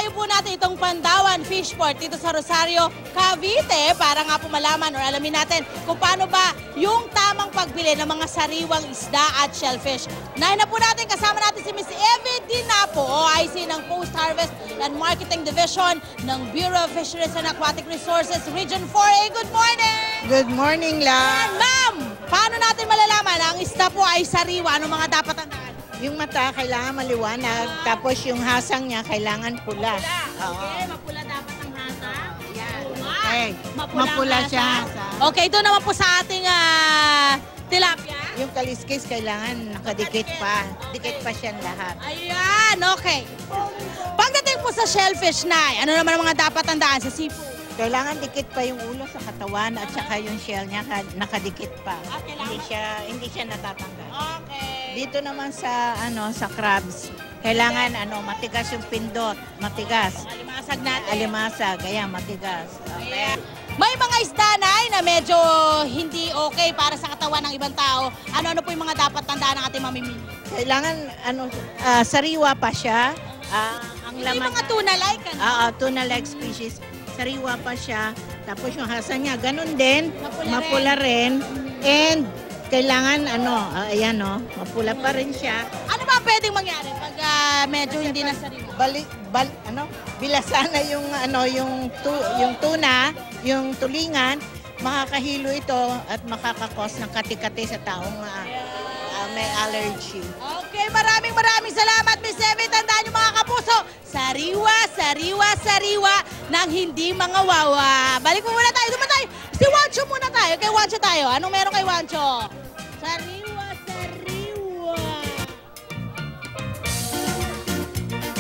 Idalayo po natin itong Pandawan Fishport dito sa Rosario, Cavite para nga po malaman or alamin natin kung paano ba yung tamang pagbili ng mga sariwang isda at shellfish. Unahin na po natin, kasama natin si Miss Evie Dinapo, OIC ng Post-Harvest and Marketing Division ng Bureau of Fisheries and Aquatic Resources Region 4A. Good morning! Good morning, La. Ma'am, paano natin malalaman ang isda po ay sariwa? Anong mga dapat tandaan? Yung mata kailangan maliwanag, tapos yung hasang niya kailangan pula. Okay, mapula dapat ang hasang. Yan. Oo. Okay, Mapula mapula ang siya. hasang. Okay, ito naman po sa ating tilapia. Yung kaliskis kailangan nakadikit pa. Dikit pa siyang lahat. Ayan, okay. Pagdating po sa shellfish na, ano naman ang mga dapat tandaan sa seafood? Kailangan dikit pa yung ulo sa katawan at saka yung shell niya nakadikit pa. Hindi siya natatanggal. Okay. Dito naman sa sa crabs, kailangan matigas yung pindot, matigas. Alimasag natin. Alimasag, kaya matigas. Okay. May mga isda na medyo hindi okay para sa katawan ng ibang tao. Ano-ano po yung mga dapat tandaan ng ating mamimili? Kailangan sariwa pa siya. Ang Yung laman mga tuna-like, tuna-like species. Sariwa pa siya. Tapos yung hasa niya, ganun din. Mapula Mapula rin. And kailangan mapula pa rin siya. Ano ba pwedeng mangyari pag medyo hindi na sariwa? Bilasan na yung tuna, yung tulingan, makakahilo ito at makakakos ng kati-kati sa taong may allergy. Okay, maraming salamat, Miss Evie. Tandaan niyo mga kapuso, sariwa ng hindi mga wawa. Balik mo muna tayo, dumatay. Si Wancho muna tayo. Kay Wancho tayo. Anong meron kay Wancho? Sariwa.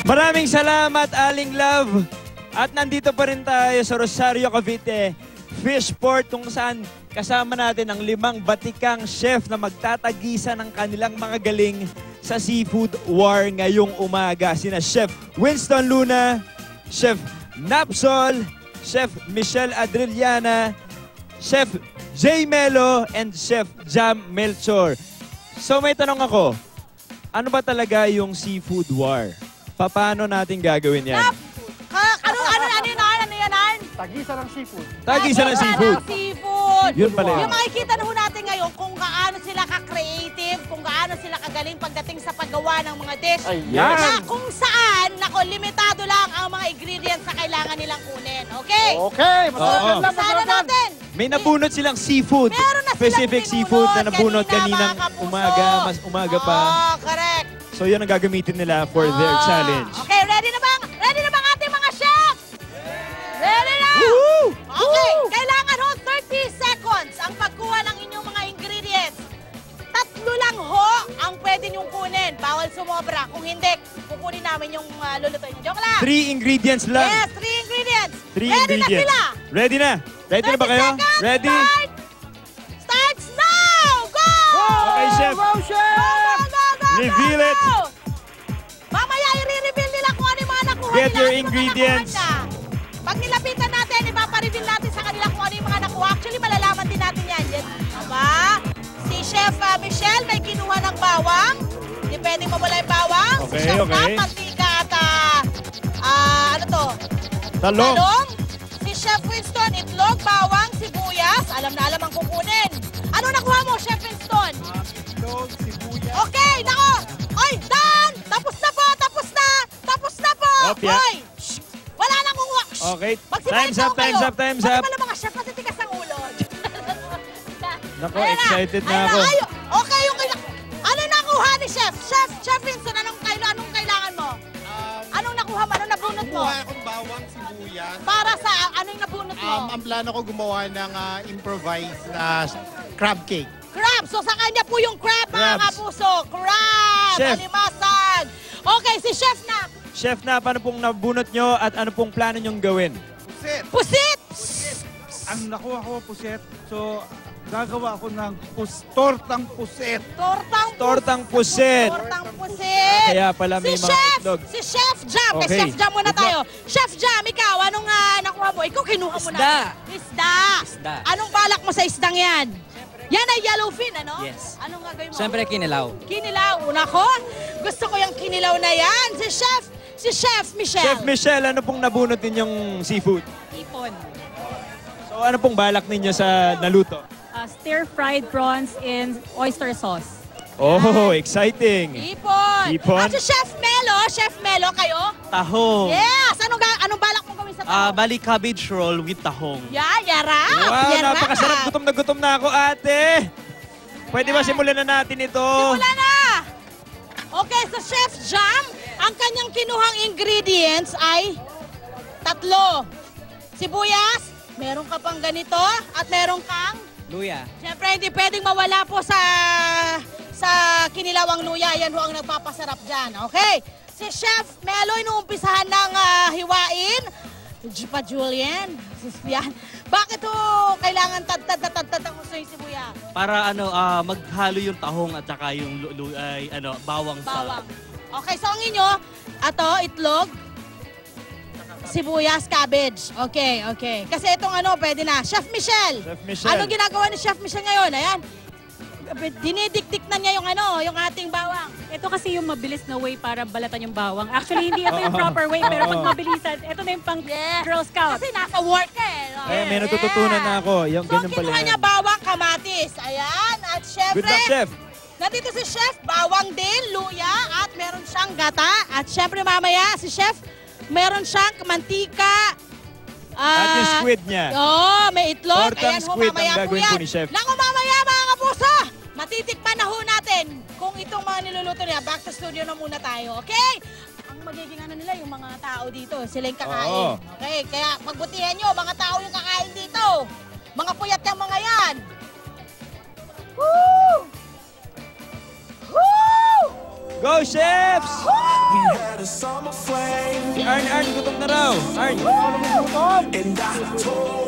Maraming salamat, Aling Love. At nandito pa rin tayo sa Rosario, Cavite Fishport, kung saan kasama natin ang 5 batikang chef na magtatagisa ng kanilang mga galing sa seafood war ngayong umaga. Sina Chef Winston Luna, Chef Napsol, Chef Michelle Adriliana, Chef Jay Melo, and Chef Jam Melchor. So may tanong ako, ano ba talaga yung seafood war? Paano natin gagawin yan? Ano yan? Tagisa ng seafood. Tagisa ng seafood. Seafood. Yun pala yun. Yung makikita na ho natin ngayon kung gaano sila ka-creative, kung gaano sila kagaling pagdating sa paggawa ng mga dish. Ayan. Na kung saan, limitado lang ang mga ingredients na kailangan nilang kunin. Okay? Okay, masarap Oo. yan lang, Sana masarap yan. natin. May nabunot silang seafood. Meron na silang Specific seafood na nabunot kanina, kaninang mga kapuso. mas umaga pa. Oo, correct. So yun ang gagamitin nila for their challenge. Okay, ready na bang ating mga chef? Ready na? Woo! Okay, kailangan ho 30 seconds ang pagkuha ng inyong mga ingredients. 3 lang ho ang pwede niyong kunin. Bawal sumobra. Kung hindi, kukunin namin yung lulutuin. Joke lang. 3 ingredients lang. Yes, 3 ingredients. 3 Ready ingredients. na sila. Ready na? Ready na ba 30 kayo? seconds, Ready? Starts now! Go! Okay, chef. Go, chef! Reveal it. Mamaya i-reveal nila kung ano yung mga nakuha Get nila. your Ano yung mga ingredients. nakuha na. Pag nilapitan natin, ipapareveal natin sa kanila kung ano yung mga nakuha. Actually, malalaman din natin yan. Yes. Aba, si Chef Michelle may kinuha ng bawang. Hindi pwedeng mawala yung bawang. Si Okay, Chef okay. Nat, mantika at Talong. Si Chef Winston, itlog, bawang, sibuyas. Alam na alam ang kukunin. Ano nakuha mo, Chef Winston? Itlog, sibuyas. Okay, nako! Oy, Dan! Tapos na po! Opya. Hoy! Shh! Wala nang kukuha! Shh! Okay. Magsipahin Time's up, daw kayo. time's up, time's Pati up. pala mga chef, matitigas ang ulo. Nako, Ayan na. excited na Ayan ako. Okay, yung ano nakuha ni Chef? Chef Vincent, anong kailangan mo? Anong nakuha mo? Anong nabunot mo? Kumuha akong bawang sibuyas. Para sa anong nabunot mo? Ang plano ko gumawa ng improvised na crab cake. Crab! So sa kanya po yung crab, mga Crabs. kapuso. Crab! Chef. Alimasag! Okay, si Chef na. Chef na, paano pong nabunot nyo at ano pong plano nyong gawin? Pusit! Pusit! Ang nakuha ko, puset. So, gagawa ako ng tortang puset. Tortang puset. Tortang pusit! Kaya pala may si mga Chef! itlog. Si Chef Jam! Okay. Kay Chef Jam muna Good luck. tayo. Chef Jam, ikaw, anong nakuha mo? Ikaw kinuha mo Isda. na. Isda! Anong balak mo sa isdang yan? Yan ay yellowfin, ano? Yes. Anong gagawin mo? Siyempre, kinilaw. Kinilaw. Una ko, gusto ko yung kinilaw na yan. Si Chef Si Chef Michelle. Chef Michelle, ano pong nabunot ninyong seafood? Ipon. So ano pong balak ninyo sa naluto? Stir-fried prawns in oyster sauce. Oh, exciting! Ipon. Ipon. At si Chef Melo, kayo? Tahong. Yes! Anong balak mong gawin sa tahong? Bali cabbage roll with tahong. Yarap! Wow, Yarap! napakasarap. Gutom na ako, ate. Pwede ba simulan na natin ito? Wala na! Okay, sa Chef Jam, ang kanyang kinuhang ingredients ay 3. Sibuyas, meron ka pang ganito, at meron kang... Luya. Siyempre, hindi pwedeng mawala po sa kinilawang luya. Yan ho ang nagpapasarap dyan. Okay? Si Chef Melo, inuumpisahan ng hiwain. Pa Julian, Sispian. Bakit ho kailangan tad-tad ang gusto yung sibuya? Para maghalo yung tahong at saka yung bawang. Bawang. Okay, so ang inyo, itlog, sibuyas, cabbage. Okay, okay. Kasi itong pwede na. Chef Michelle. Chef Michelle. Ano ginagawa ni Chef Michelle ngayon? Ayan. Dinidikdik na niya yung ating bawang. Ito kasi yung mabilis na way para balatan yung bawang. Actually, hindi ito yung proper way, pero pag mabilisan, ito na yung pang Girl Scout. Kasi nasa work ka eh. Eh, may natututunan na ako. Yung So, ganun pala. kinuha niya bawang, kamatis. Ayan. At syempre, Good luck, Chef. nandito si Chef, bawang din, luya, at meron siyang gata. At syempre mamaya, si Chef, meron siyang mantika. At yung squid niya. May itlog. Tortang Ayan ho, squid ang mamaya po gagawin yan. po ni Chef. Naku, mamaya mga kapuso, matitikpan na ho natin kung itong mga niluluto niya. Back to studio na muna tayo, okay? Ang magiging nila, yung mga tao dito, sila yung kakain. Oo. Okay, kaya pagbutihan nyo, mga tao yung kakain dito. Mga puyat yung mga yan. Woo! Woo! Go, chefs! We had a summer flame, Si Arn, gutom na raw. Arn. and I told